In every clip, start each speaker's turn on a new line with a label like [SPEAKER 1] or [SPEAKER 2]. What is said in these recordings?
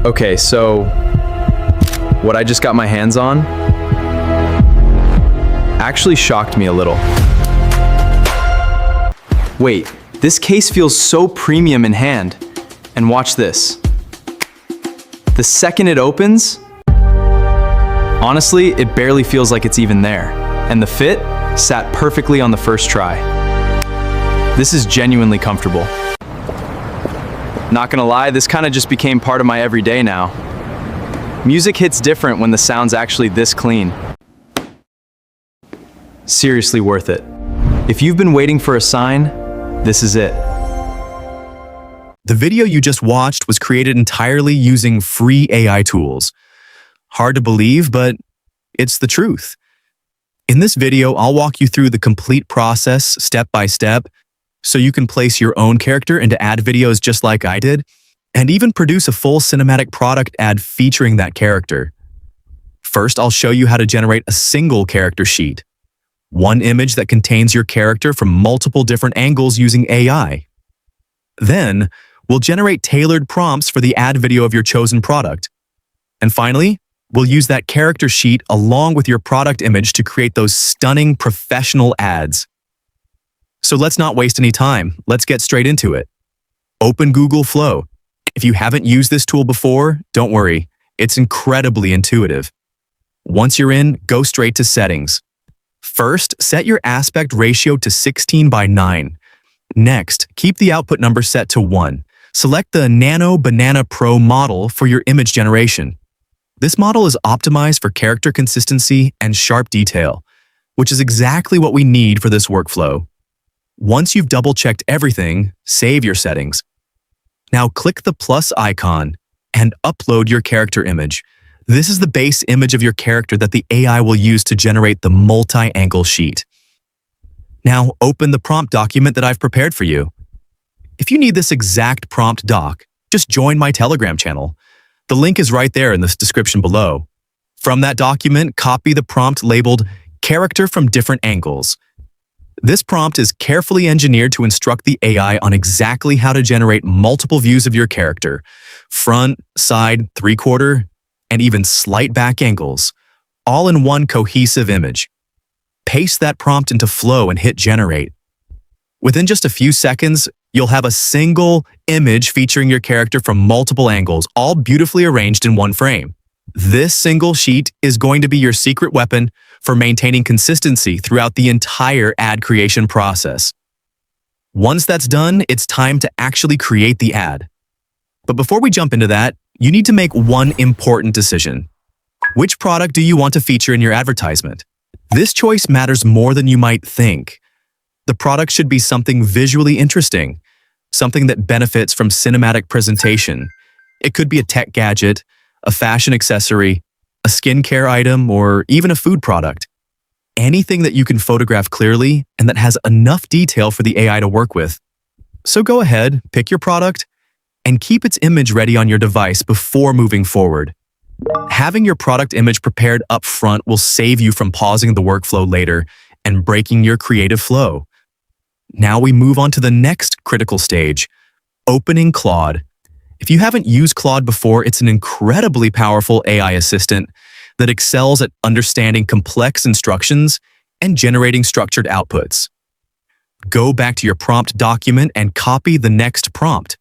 [SPEAKER 1] Okay, so what I just got my hands on actually shocked me a little. Wait, this case feels so premium in hand. And watch this. The second it opens, honestly, it barely feels like it's even there. And the fit sat perfectly on the first try. This is genuinely comfortable. Not gonna lie, this kind of just became part of my everyday now. Music hits different when the sound's actually this clean. Seriously worth it. If you've been waiting for a sign, this is it.
[SPEAKER 2] The video you just watched was created entirely using free AI tools. Hard to believe, but it's the truth. In this video, I'll walk you through the complete process step by step so you can place your own character into ad videos just like I did, and even produce a full cinematic product ad featuring that character. First, I'll show you how to generate a single character sheet, one image that contains your character from multiple different angles using AI. Then, we'll generate tailored prompts for the ad video of your chosen product. And finally, we'll use that character sheet along with your product image to create those stunning professional ads. So let's not waste any time. Let's get straight into it. Open Google Flow. If you haven't used this tool before, don't worry. It's incredibly intuitive. Once you're in, go straight to Settings. First, set your aspect ratio to 16:9. Next, keep the output number set to 1. Select the Nano Banana Pro model for your image generation. This model is optimized for character consistency and sharp detail, which is exactly what we need for this workflow. Once you've double-checked everything, save your settings. Now click the plus icon and upload your character image. This is the base image of your character that the AI will use to generate the multi-angle sheet. Now open the prompt document that I've prepared for you. If you need this exact prompt doc, just join my Telegram channel. The link is right there in the description below. From that document, copy the prompt labeled Character from Different Angles. This prompt is carefully engineered to instruct the AI on exactly how to generate multiple views of your character, front, side, three-quarter, and even slight back angles, all in one cohesive image. Paste that prompt into Flow and hit Generate. Within just a few seconds, you'll have a single image featuring your character from multiple angles, all beautifully arranged in one frame. This single sheet is going to be your secret weapon for maintaining consistency throughout the entire ad creation process. Once that's done, it's time to actually create the ad. But before we jump into that, you need to make one important decision. Which product do you want to feature in your advertisement? This choice matters more than you might think. The product should be something visually interesting, something that benefits from cinematic presentation. It could be a tech gadget, a fashion accessory, a skincare item, or even a food product. Anything that you can photograph clearly and that has enough detail for the AI to work with. So go ahead, pick your product, and keep its image ready on your device before moving forward. Having your product image prepared up front will save you from pausing the workflow later and breaking your creative flow. Now we move on to the next critical stage, opening Claude. If you haven't used Claude before, it's an incredibly powerful AI assistant that excels at understanding complex instructions and generating structured outputs. Go back to your prompt document and copy the next prompt,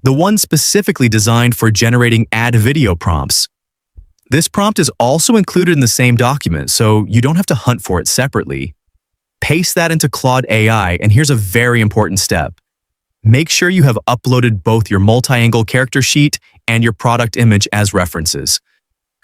[SPEAKER 2] the one specifically designed for generating ad video prompts. This prompt is also included in the same document, so you don't have to hunt for it separately. Paste that into Claude AI, and here's a very important step. Make sure you have uploaded both your multi-angle character sheet and your product image as references.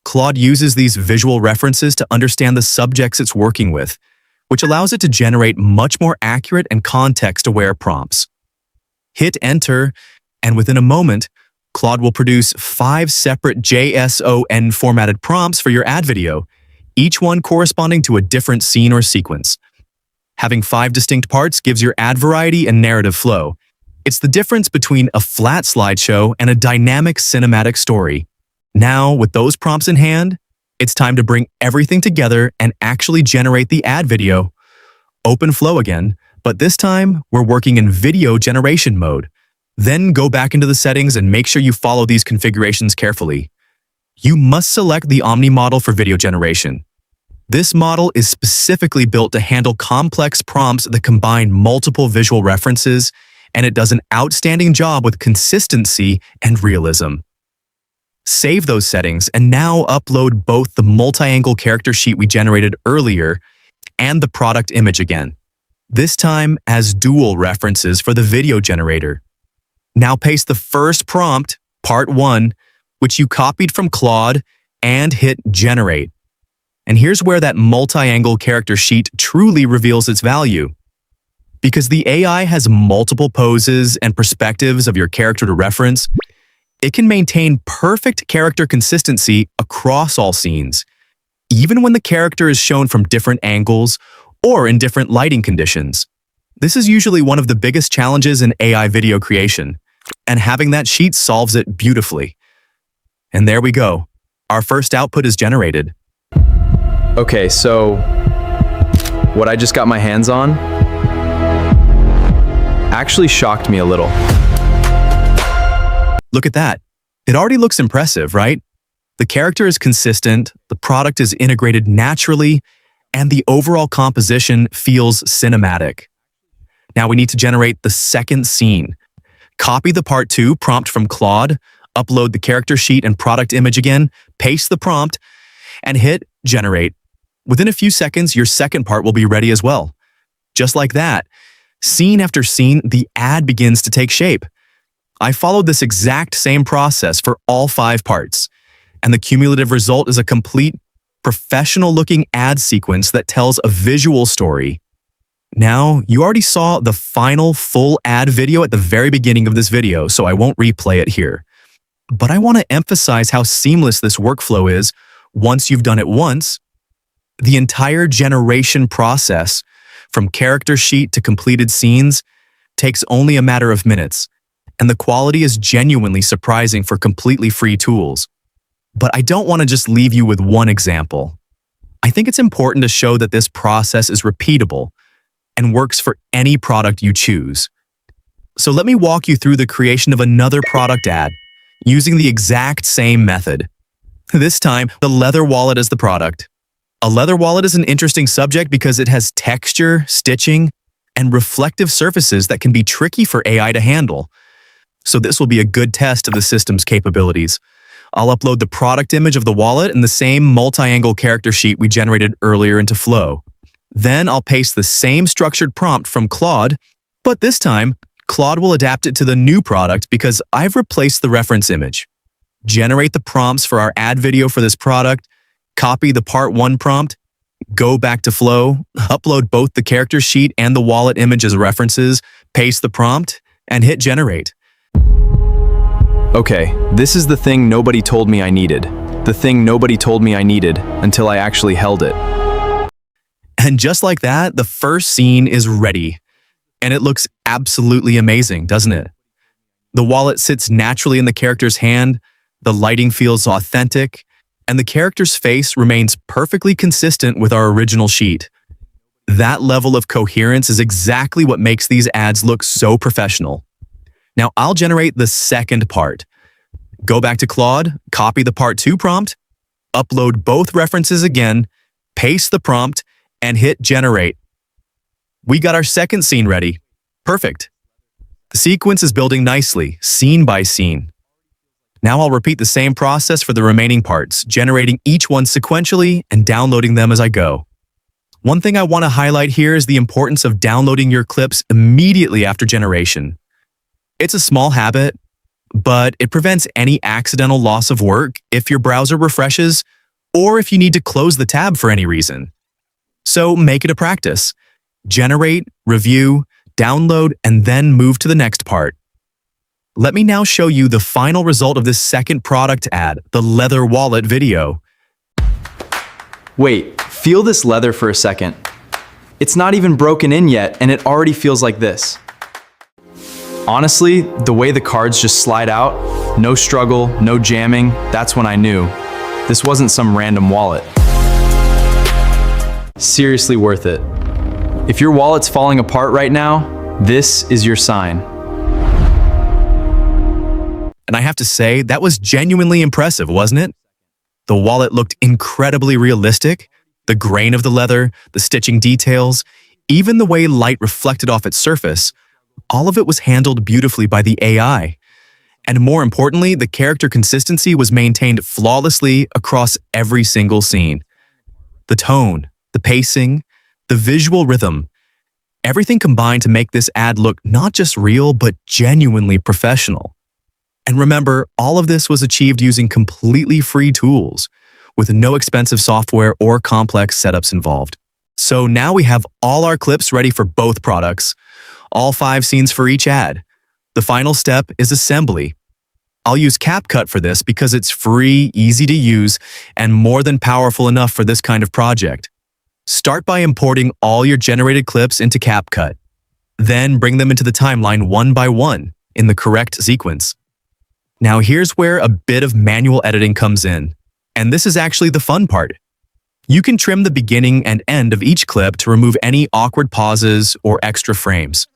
[SPEAKER 2] Claude uses these visual references to understand the subjects it's working with, which allows it to generate much more accurate and context-aware prompts. Hit Enter, and within a moment, Claude will produce 5 separate JSON formatted prompts for your ad video, each one corresponding to a different scene or sequence. Having 5 distinct parts gives your ad variety and narrative flow. It's the difference between a flat slideshow and a dynamic cinematic story. Now, with those prompts in hand, it's time to bring everything together and actually generate the ad video. Open Flow again, but this time, we're working in video generation mode. Then go back into the settings and make sure you follow these configurations carefully. You must select the Omni model for video generation. This model is specifically built to handle complex prompts that combine multiple visual references, and it does an outstanding job with consistency and realism. Save those settings and now upload both the multi-angle character sheet we generated earlier and the product image again, this time as dual references for the video generator. Now paste the first prompt, part 1, which you copied from Claude, and hit generate. And here's where that multi-angle character sheet truly reveals its value. Because the AI has multiple poses and perspectives of your character to reference, it can maintain perfect character consistency across all scenes, even when the character is shown from different angles or in different lighting conditions. This is usually one of the biggest challenges in AI video creation, and having that sheet solves it beautifully. And there we go. Our first output is generated.
[SPEAKER 1] Okay, so what I just got my hands on actually shocked me a little.
[SPEAKER 2] Look at that. It already looks impressive, right? The character is consistent, the product is integrated naturally, and the overall composition feels cinematic. Now we need to generate the second scene. Copy the part 2 prompt from Claude, upload the character sheet and product image again, paste the prompt, and hit generate. Within a few seconds, your second part will be ready as well. Just like that, scene after scene, the ad begins to take shape. I followed this exact same process for all 5 parts, and the cumulative result is a complete, professional-looking ad sequence that tells a visual story. Now, you already saw the final full ad video at the very beginning of this video, so I won't replay it here. But I want to emphasize how seamless this workflow is once you've done it once. The entire generation process, from character sheet to completed scenes, takes only a matter of minutes, and the quality is genuinely surprising for completely free tools. But I don't want to just leave you with one example. I think it's important to show that this process is repeatable and works for any product you choose. So let me walk you through the creation of another product ad using the exact same method. This time, the leather wallet is the product. A leather wallet is an interesting subject because it has texture, stitching, and reflective surfaces that can be tricky for AI to handle. So this will be a good test of the system's capabilities. I'll upload the product image of the wallet and the same multi-angle character sheet we generated earlier into Flow. Then I'll paste the same structured prompt from Claude, but this time, Claude will adapt it to the new product because I've replaced the reference image. Generate the prompts for our ad video for this product, copy the part 1 prompt, go back to Flow, upload both the character sheet and the wallet image as references, paste the prompt, and hit generate.
[SPEAKER 1] Okay, this is the thing nobody told me I needed. The thing nobody told me I needed until I actually held it.
[SPEAKER 2] And just like that, the first scene is ready. And it looks absolutely amazing, doesn't it? The wallet sits naturally in the character's hand, the lighting feels authentic, and the character's face remains perfectly consistent with our original sheet. That level of coherence is exactly what makes these ads look so professional. Now I'll generate the second part. Go back to Claude, copy the part 2 prompt, upload both references again, paste the prompt, and hit generate. We got our second scene ready. Perfect. The sequence is building nicely, scene by scene. Now I'll repeat the same process for the remaining parts, generating each one sequentially and downloading them as I go. One thing I want to highlight here is the importance of downloading your clips immediately after generation. It's a small habit, but it prevents any accidental loss of work if your browser refreshes or if you need to close the tab for any reason. So make it a practice. Generate, review, download, and then move to the next part. Let me now show you the final result of this second product ad, the leather wallet video.
[SPEAKER 1] Wait, feel this leather for a second. It's not even broken in yet, and it already feels like this. Honestly, the way the cards just slide out, no struggle, no jamming, that's when I knew. This wasn't some random wallet. Seriously worth it. If your wallet's falling apart right now, this is your sign.
[SPEAKER 2] And I have to say, that was genuinely impressive, wasn't it? The wallet looked incredibly realistic. The grain of the leather, the stitching details, even the way light reflected off its surface, all of it was handled beautifully by the AI. And more importantly, the character consistency was maintained flawlessly across every single scene. The tone, the pacing, the visual rhythm, everything combined to make this ad look not just real, but genuinely professional. And remember, all of this was achieved using completely free tools, with no expensive software or complex setups involved. So now we have all our clips ready for both products, all 5 scenes for each ad. The final step is assembly. I'll use CapCut for this because it's free, easy to use, and more than powerful enough for this kind of project. Start by importing all your generated clips into CapCut. Then bring them into the timeline one by one in the correct sequence. Now here's where a bit of manual editing comes in. And this is actually the fun part. You can trim the beginning and end of each clip to remove any awkward pauses or extra frames.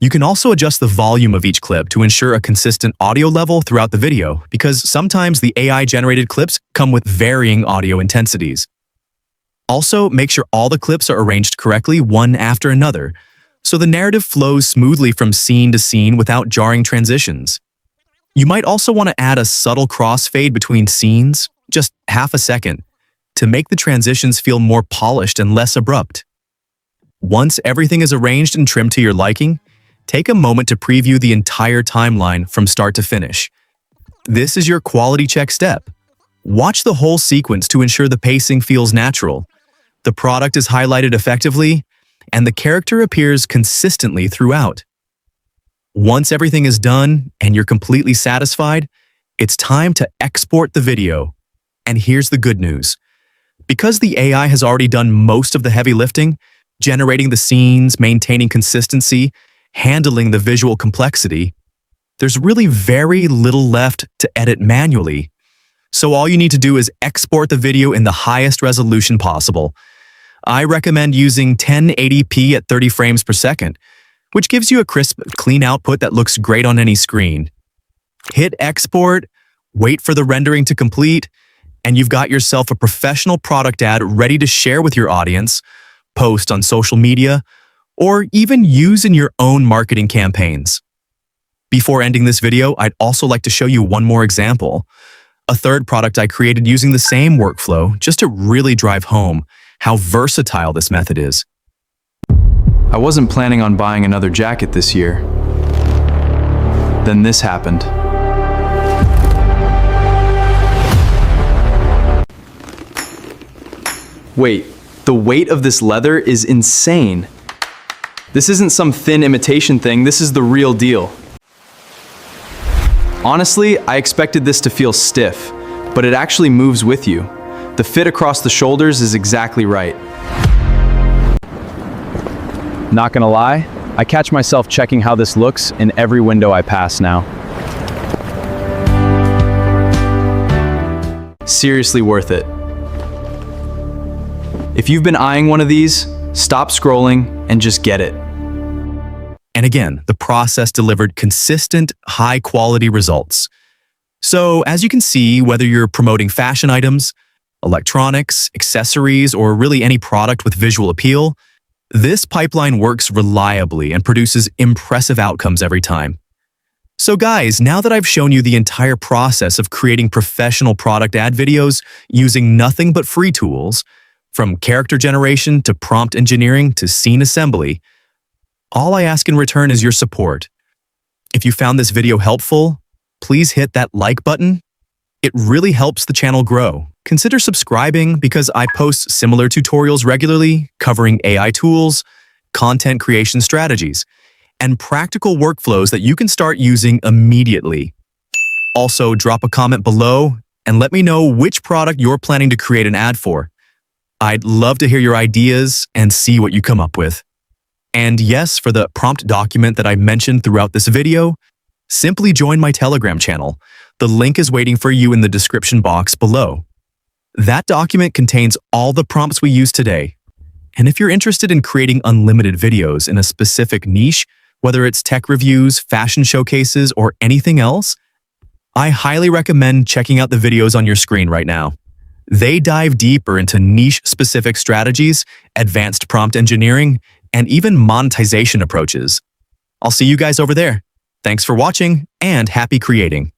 [SPEAKER 2] You can also adjust the volume of each clip to ensure a consistent audio level throughout the video, because sometimes the AI-generated clips come with varying audio intensities. Also, make sure all the clips are arranged correctly one after another, so the narrative flows smoothly from scene to scene without jarring transitions. You might also want to add a subtle crossfade between scenes, just half a second, to make the transitions feel more polished and less abrupt. Once everything is arranged and trimmed to your liking, take a moment to preview the entire timeline from start to finish. This is your quality check step. Watch the whole sequence to ensure the pacing feels natural, the product is highlighted effectively, and the character appears consistently throughout. Once everything is done and you're completely satisfied, it's time to export the video. And here's the good news. Because the AI has already done most of the heavy lifting, generating the scenes, maintaining consistency, handling the visual complexity, there's really very little left to edit manually. So all you need to do is export the video in the highest resolution possible. I recommend using 1080p at 30 frames per second, which gives you a crisp, clean output that looks great on any screen. Hit export, wait for the rendering to complete, and you've got yourself a professional product ad ready to share with your audience, post on social media, or even use in your own marketing campaigns. Before ending this video, I'd also like to show you one more example. A third product I created using the same workflow just to really drive home how versatile this method is.
[SPEAKER 1] I wasn't planning on buying another jacket this year. Then this happened. Wait, the weight of this leather is insane. This isn't some thin imitation thing, this is the real deal. Honestly, I expected this to feel stiff, but it actually moves with you. The fit across the shoulders is exactly right. Not gonna lie, I catch myself checking how this looks in every window I pass now. Seriously worth it. If you've been eyeing one of these, stop scrolling and just get it.
[SPEAKER 2] And again, the process delivered consistent, high-quality results. So, as you can see, whether you're promoting fashion items, electronics, accessories, or really any product with visual appeal, this pipeline works reliably and produces impressive outcomes every time. So guys, now that I've shown you the entire process of creating professional product ad videos using nothing but free tools, from character generation to prompt engineering to scene assembly, all I ask in return is your support. If you found this video helpful, please hit that like button. It really helps the channel grow. Consider subscribing because I post similar tutorials regularly covering AI tools, content creation strategies, and practical workflows that you can start using immediately. Also, drop a comment below and let me know which product you're planning to create an ad for. I'd love to hear your ideas and see what you come up with. And yes, for the prompt document that I mentioned throughout this video, simply join my Telegram channel. The link is waiting for you in the description box below. That document contains all the prompts we use today. And if you're interested in creating unlimited videos in a specific niche, whether it's tech reviews, fashion showcases, or anything else, I highly recommend checking out the videos on your screen right now. They dive deeper into niche-specific strategies, advanced prompt engineering, and even monetization approaches. I'll see you guys over there. Thanks for watching, and happy creating.